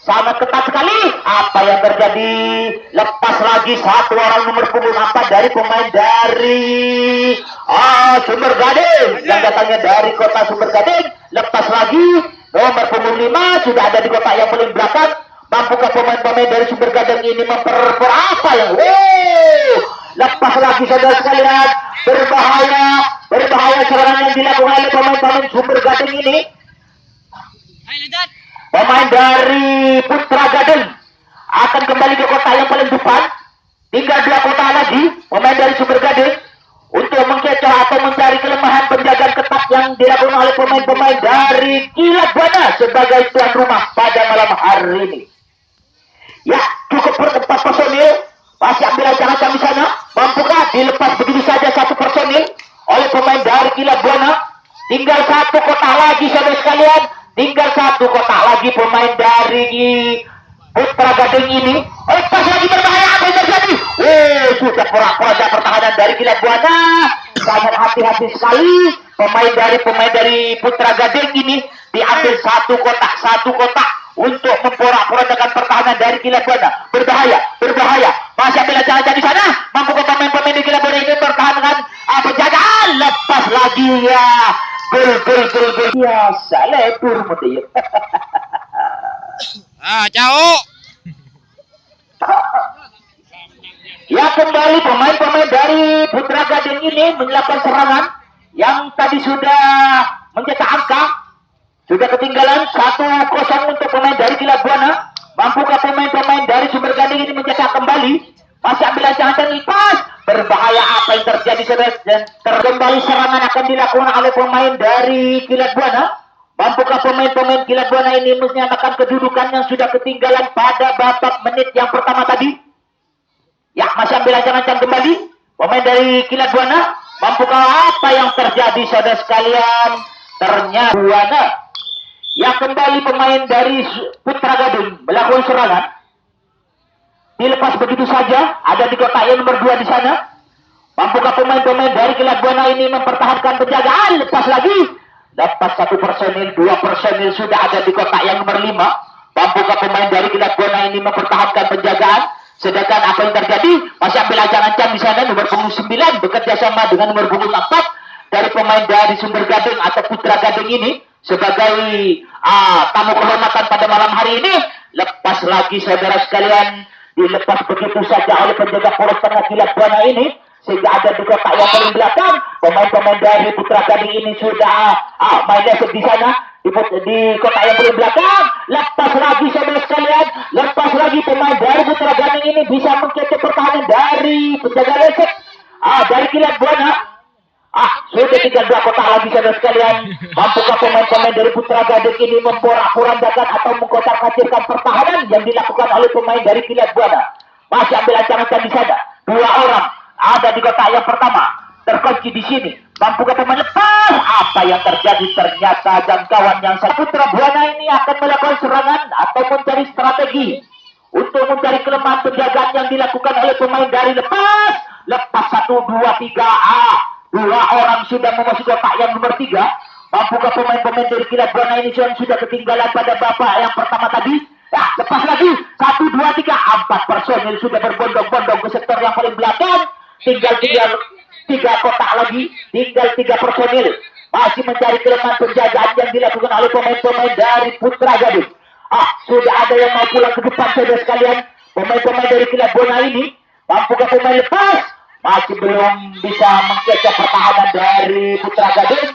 sangat ketat sekali. Apa yang terjadi? Lepas lagi satu orang nomor punggung 4 dari pemain dari Sumber Gading yang datangnya dari kota Sumber Gading. Lepas lagi nomor punggung 5 sudah ada di kotak yang paling belakang. Mampukah pemain-pemain dari Sumber Gading ini memperpur apa yang lepas lagi saudara sekalian, berbahaya serangan yang dilakukan oleh pemain-pemain Sumber Gading ini. Pemain dari Putra Gading akan kembali ke kota yang paling depan. Tinggal 2 kota lagi pemain dari Sumber Gading untuk mengecoh atau mencari kelemahan penjagaan ketat yang dilakukan oleh pemain-pemain dari Kilat Buana sebagai tuan rumah pada malam hari ini. Ya, cukup bertempat personil. Masih ambil ancang-ancang di sana. Mampukah dilepas begitu saja satu personil oleh pemain dari Kilat Buana? Tinggal 1 kotak lagi saudara sekalian. Tinggal 1 kotak lagi pemain dari Putra Gading ini. Lepas lagi berbahaya. Apa yang terjadi? Sudah porak-poranda pertahanan dari Kilat Buana. Sangat hati-hati sekali. Pemain dari Putra Gading ini diambil 1 kotak untuk memporak-porandakan pertahanan dari Kilat Buana. Berbahaya. Masih ambil ancang-ancang di sana. Mampukah pemain-pemain di Kilat Buana ini mempertahankan penjagaan? Lepas lagi ya. Gol. Biasa lebur mesti. Jauh. Ya, kembali pemain-pemain dari Putra Gading ini melakukan serangan yang tadi sudah mencetak angka. Sudah ketinggalan 1-0 untuk pemain dari Kilat Buana. Mampukah pemain-pemain dari Sumber Gading ini mencetak kembali? Masih ambil ancang-ancang lepas. Berbahaya apa yang terjadi saudara? Dan kembali serangan akan dilakukan oleh pemain dari Kilat Buana. Mampukah pemain-pemain Kilat Buana ini menyamakan kedudukan yang sudah ketinggalan pada babak menit yang pertama tadi? Ya, masih ambil ancang-ancang kembali pemain dari Kilat Buana. Mampukah apa yang terjadi saudara sekalian? Ternyata Buana. Ya, kembali pemain dari Putra Gading melakukan serangan. Dilepas begitu saja, ada di kotak yang nomor 2 di sana. Mampukah pemain-pemain dari Kilat Buana ini mempertahankan penjagaan? Lepas 1 personil, 2 personil sudah ada di kotak yang nomor 5. Mampukah pemain dari Kilat Buana ini mempertahankan penjagaan? Sedangkan apa yang terjadi? Masih ambil ancang-ancang di sana nomor punggung 9 bekerja sama dengan nomor punggung 4 dari pemain dari Sumber Gading atau Putra Gading ini sebagai tamu kehormatan pada malam hari ini. Lepas lagi saudara sekalian, dilepas begitu saja oleh penjaga poros tengah Kilat Buana ini sehingga ada di kotak yang paling belakang. Pemain-pemain dari Putra Gading ini sudah mainnya di sana di kotak yang paling belakang. Lepas lagi saudara sekalian, lepas lagi pemain dari Putra Gading ini bisa mengkecoh pertahanan dari penjaga leset dari Kilat Buana. Sudah tinggal 2 kotak lagi saudara sekalian. Mampukah pemain-pemain dari Putra Gading ini memporak-porandakan atau mengkotak-kacirkan pertahanan yang dilakukan oleh pemain dari Kilat Buana? Masih ambil ancang-ancang di sana. 2 orang ada di kotak yang pertama, terkunci di sini. Mampukah pemain lepas? Apa yang terjadi? Ternyata jangkauan yang Putra Buana ini akan melakukan serangan atau mencari strategi untuk mencari kelemahan penjagaan yang dilakukan oleh pemain dari lepas 1, 2, 3. 2 orang sudah memasuki kotak yang nomor 3. Mampukah pemain-pemain dari Kilat Buana ini yang sudah ketinggalan pada babak yang pertama tadi? Ya, lepas lagi 1, 2, 3. 4 personil sudah berbondong-bondong ke sektor yang paling belakang. Tinggal 3 kotak lagi. Tinggal 3 personil masih mencari kelemahan penjagaan yang dilakukan oleh pemain-pemain dari Putra Gading. Sudah ada yang mau pulang ke depan saudara sekalian. Pemain-pemain dari Kilat Buana ini. Mampukah pemain lepas? Masih belum bisa mengkecoh pertahanan dari Putra Gading.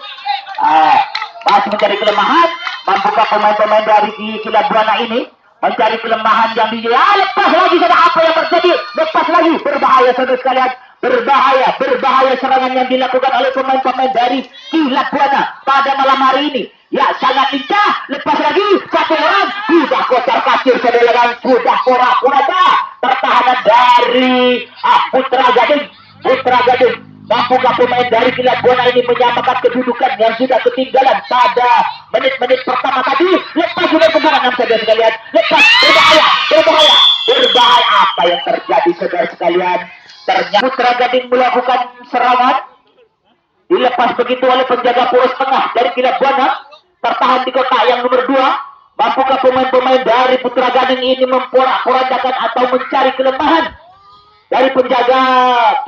Masih mencari kelemahan. Mampukah pemain-pemain dari Kilat Buana ini mencari kelemahan yang lepas lagi saudara? Apa yang terjadi? Lepas lagi. Berbahaya saudara sekalian. Berbahaya serangan yang dilakukan oleh pemain-pemain dari Kilat Buana pada malam hari ini. Ya, sangat lincah. Lepas lagi 1 orang sudah kocar-kacir saudara, sudah porak-poranda pertahanan dari Putra Gading. Mampukah pemain dari Kilat Buana ini menyamakan kedudukan yang sudah ketinggalan pada menit-menit pertama tadi? Lepas sudah kemenangan saudara sekalian. Lepas berbahaya. Apa yang terjadi saudara sekalian? Ternyata Putra Gading melakukan serangan. Dilepas begitu oleh penjaga poros tengah dari Kilat Buana. Tertahan di kotak yang nomor 2. Mampukah pemain-pemain dari Putra Gading ini memporak-porandakan atau mencari kelemahan dari penjaga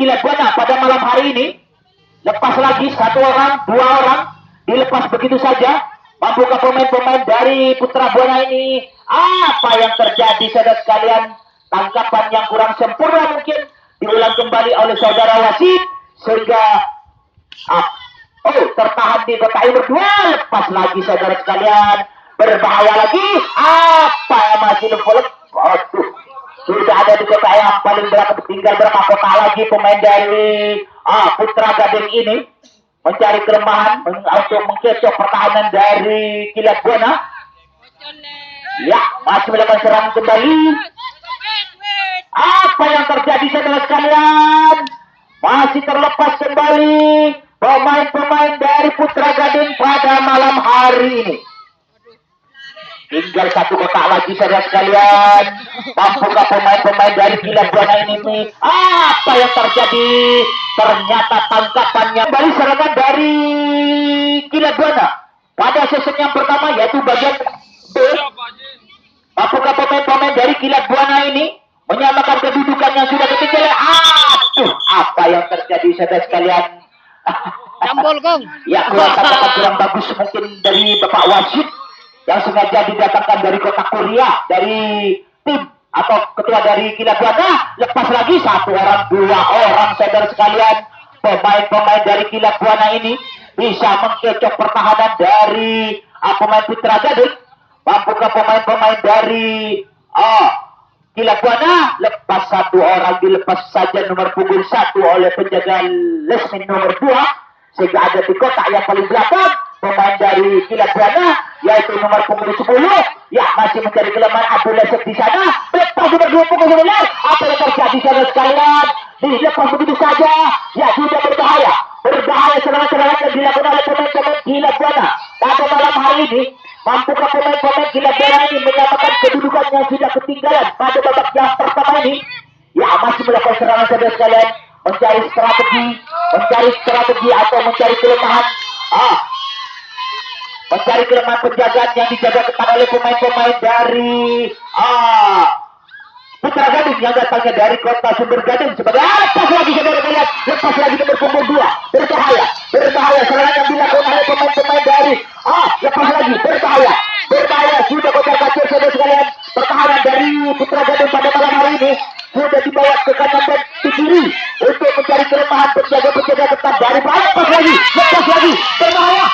Kilat Buana pada malam hari ini? Lepas lagi satu orang, dua orang, dilepas begitu saja. Mampukah pemain-pemain dari Putra Buana ini? Apa yang terjadi saudara sekalian? Tangkapan yang kurang sempurna mungkin diulang kembali oleh saudara wasit sehingga tertahan di kotak berdua. Lepas lagi saudara sekalian, berbahaya lagi. Apa yang masih lepas? Sudah ada di kotak yang paling berapa, tinggal berapa kotak lagi pemain dari Putra Gading ini mencari kelemahan untuk mengkecoh pertahanan dari Kilat Buana. Ya, masih melakukan serangan kembali. Apa yang terjadi saudara sekalian? Masih terlepas kembali pemain-pemain dari Putra Gading pada malam hari ini. Tinggal satu kotak lagi saudara sekalian. Mampukah pemain-pemain dari Kilat Buana ini? Apa yang terjadi? Ternyata tangkapannya kembali serangan dari Kilat Buana pada season yang pertama, yaitu bagian B. Mampukah pemain-pemain dari Kilat Buana ini menyamakan kedudukan yang sudah ketinggalan? Apa yang terjadi saudara sekalian? Campur Kong. Ya, kurang bagus mungkin dari Bapak wasit yang sengaja didatangkan dari kota Korea, dari tim atau ketua dari Kilat Buana. Lepas lagi satu orang, dua orang saudara sekalian. Pemain-pemain dari Kilat Buana ini bisa mengkecoh pertahanan dari pemain Putra Gading. Mampukah pemain-pemain dari Kilat Buana? Lepas satu orang, dilepas saja nomor punggung 1 oleh penjaga Lesmin nomor 2, sehingga ada di kotak yang paling belakang pemain dari Kilat Buana, yaitu nomor punggung 10. Ya, masih mencari kelemahan Abdullah Sek di sana. Lepas nomor 2 punggung 11. Apa yang terjadi saudara sekalian? Dilepas begitu saja. Ya, sudah berbahaya. Berbahaya serangan-serangan yang dilakukan oleh pemain-pemain Kilat Buana pada malam hari ini. Mampukah pemain-pemain Kilat Buana ini menyamakan kedudukan yang sudah ketinggalan pada babak yang pertama ini? Ya, masih melakukan serangan saudara sekalian, mencari strategi atau mencari kelemahan. Mencari kelemahan penjagaan yang dijaga ketat oleh pemain-pemain dari Putra Gading yang datangnya dari kota Sumber Gading. Sebagai lepas lagi saudara melihat, lepas lagi nomor punggung 2. Berbahaya serangan yang dilakukan oleh pemain-pemain dari lepas lagi, berbahaya sudah kocar kacir saudara sekalian. Pertahanan dari Putra Gading pada malam hari ini sudah dibawa ke kanan dan ke kiri untuk mencari kelemahan penjaga-penjaga ketat dari bawah. Lepas lagi, berbahaya.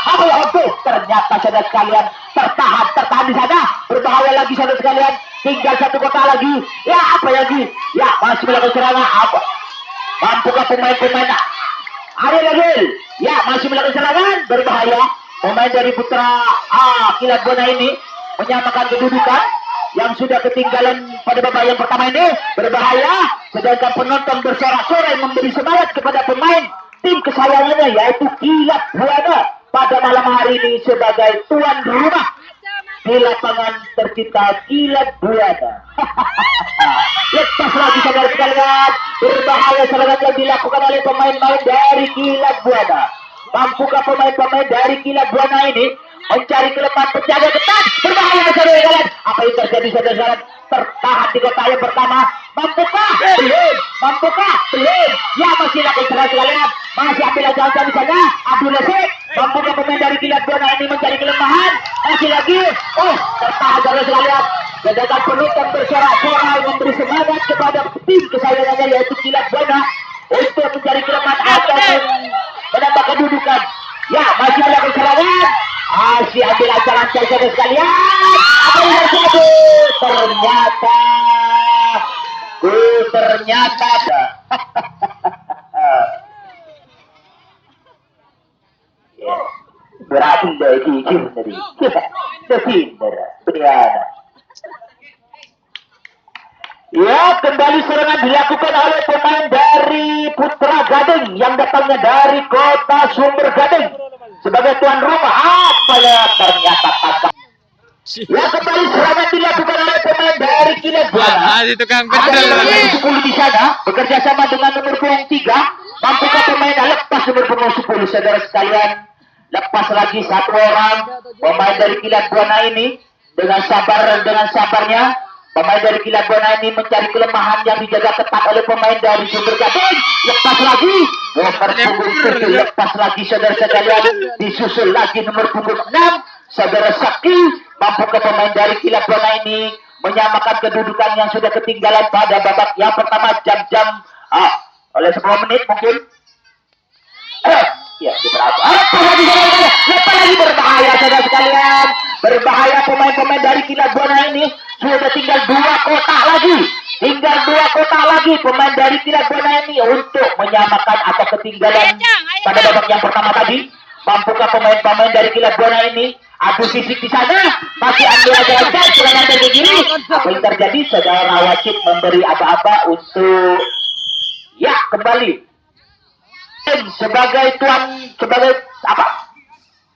Ternyata saudara sekalian tertahan di sana. Berbahaya lagi saudara sekalian. Tinggal satu kotak lagi. Ya, apa lagi? Ya, masih melakukan serangan. Mampukah pemain-pemain Ariel lagi? Ya, masih melakukan serangan. Berbahaya. Pemain dari Putra Kilat Buana ini menyamakan kedudukan yang sudah ketinggalan pada babak yang pertama ini. Berbahaya. Sedangkan penonton bersorak-sorai memberi semangat kepada pemain tim kesayangannya, yaitu Kilat Buana pada malam hari ini sebagai tuan rumah di lapangan tercinta Kilat Buana. Lepas lagi saudara sekalian, berbahaya serangan yang dilakukan oleh pemain-pemain dari Kilat Buana. Mampukah pemain-pemain dari Kilat Buana ini mencari kelemahan penjaga ketat? Berbahaya saudara sekalian. Apa yang terjadi saudara sekalian? Tertahan di kotak yang pertama. Mampukah? Belum. Ya, masih lakukan serangan sekalian. Masih ambil aja di sana. Abdullah Sek. Mampukah pemain dari Kilat Buana ini mencari kelemahan? Masih lagi. Tertahan saudara sekalian. Sedangkan penonton bersorak-sorai memberi semangat kepada tim kesayangannya, yaitu Kilat Buana, untuk mencari kelemahan atau menambah kedudukan. Ya, masih ada serangan. Masih ambil ancang-ancang saudara sekalian. Apa yang terjadi? Ternyata berarti dari gigir tadi. Terpindah, beriana. Ya, kembali serangan dilakukan oleh pemain dari Putra Gading yang datangnya dari kota Sumber Gading sebagai tuan rumah. Apa ya, ternyata tangkap. Ya, kembali serangan dilakukan oleh pemain dari Kilat Buana. Itu kan Ada nomor 10 di sana bekerja sama dengan nomor punggung 3. Mampukah pemain lepas nomor punggung 10 saudara sekalian? Lepas lagi satu orang pemain dari Kilat Buana ini Dengan sabarnya pemain dari Kilat Buana ini mencari kelemahan yang dijaga ketat oleh pemain dari Sumber Gading. Lepas lagi nomor punggung 7, lepas lagi saudara sekalian, disusul lagi nomor punggung 6 saudara Sakti. Mampu ke pemain dari Kilat Buana ini menyamakan kedudukan yang sudah ketinggalan pada babak yang pertama jam-jam oleh 10 menit mungkin. Ya, lepas lagi berbahaya saudara sekalian. Berbahaya pemain-pemain dari Kilat Buana ini. Sudah tinggal 2 kotak lagi. Tinggal 2 kotak lagi pemain dari Kilat Buana ini untuk menyamakan atau ketinggalan pada babak yang pertama tadi. Mampukah pemain-pemain dari Kilat Buana ini adu fisik di sana? Masih ambil aja serangan dari kiri. Apa yang terjadi? Saudara wasit memberi aba-aba untuk kembali sebagai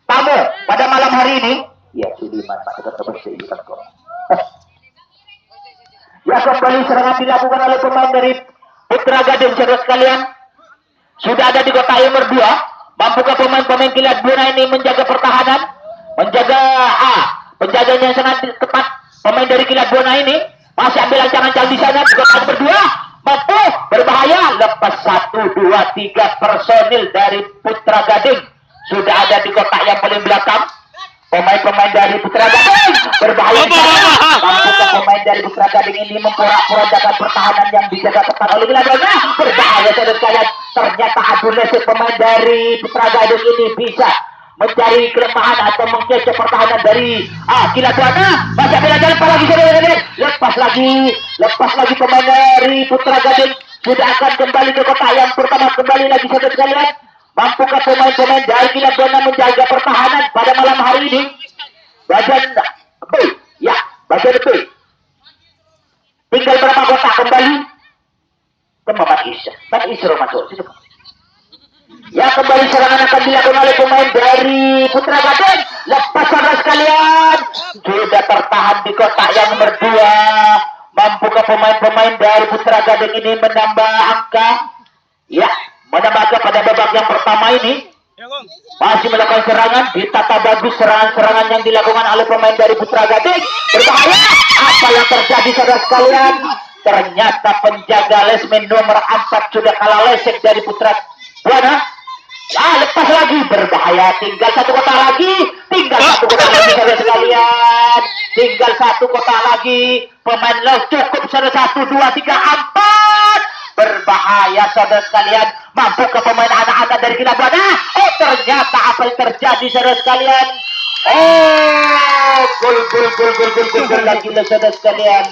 tamu pada malam hari ini. Ya, Sudiman kembali serangan dilakukan oleh pemain dari Putra Gading saudara sekalian. Sudah ada di kotak nomor 2. Mampukah pemain-pemain Kilat Buana ini menjaga pertahanan, menjaga penjaganya sangat ketat. Pemain dari Kilat Buana ini masih ambil ancaman di sana di kotak nomor 2. Mampu berbahaya. Lepas 1, 2, 3 personil dari Putra Gading sudah ada di kotak yang paling belakang. Pemain-pemain dari Putra Gading berbahaya. Mampukah pemain dari Putra Gading ini memporak-porandakan pertahanan yang dijaga ketat oleh Kilat Buana? Berbahaya saudara sekalian. Ternyata adu nasib pemain dari Putra Gading ini bisa mencari kelemahan atau mengecek pertahanan dari Kilat Buana. Masih ada jalan lagi saudara. Lepas lagi pemain dari Putra Gading sudah akan kembali ke kotak yang pertama. Kembali lagi saudara sekalian. Mampukah pemain-pemain dari Kilat Buana menjaga pertahanan pada malam hari ini? Bagian B. Bagian B. Tinggal berapa kotak kembali ke Bapak Isro masuk. Kembali serangan akan dilakukan oleh pemain dari Putra Gading. Lepas saudara sekalian, sudah tertahan di kotak yang nomor 2. Mampukah pemain-pemain dari Putra Gading ini menambah angka? Menambah angka pada babak yang pertama ini. Masih melakukan serangan, ditata bagus serangan-serangan yang dilakukan oleh pemain dari Putra Gading. Berbahaya. Apa yang terjadi saudara sekalian? Ternyata penjaga lesmen nomor 4 sudah kalah lesek dari Putra Buana. Lepas lagi berbahaya. Tinggal 1 kotak lagi. Saudara sekalian. Tinggal 1 kotak lagi. Pemain cukup saudara 1, 2, 3, 4. Berbahaya saudara sekalian. Mampu ke pemain anak-anak dari Kilat Buana? Ternyata apa yang terjadi saudara sekalian? Gol lagi saudara sekalian.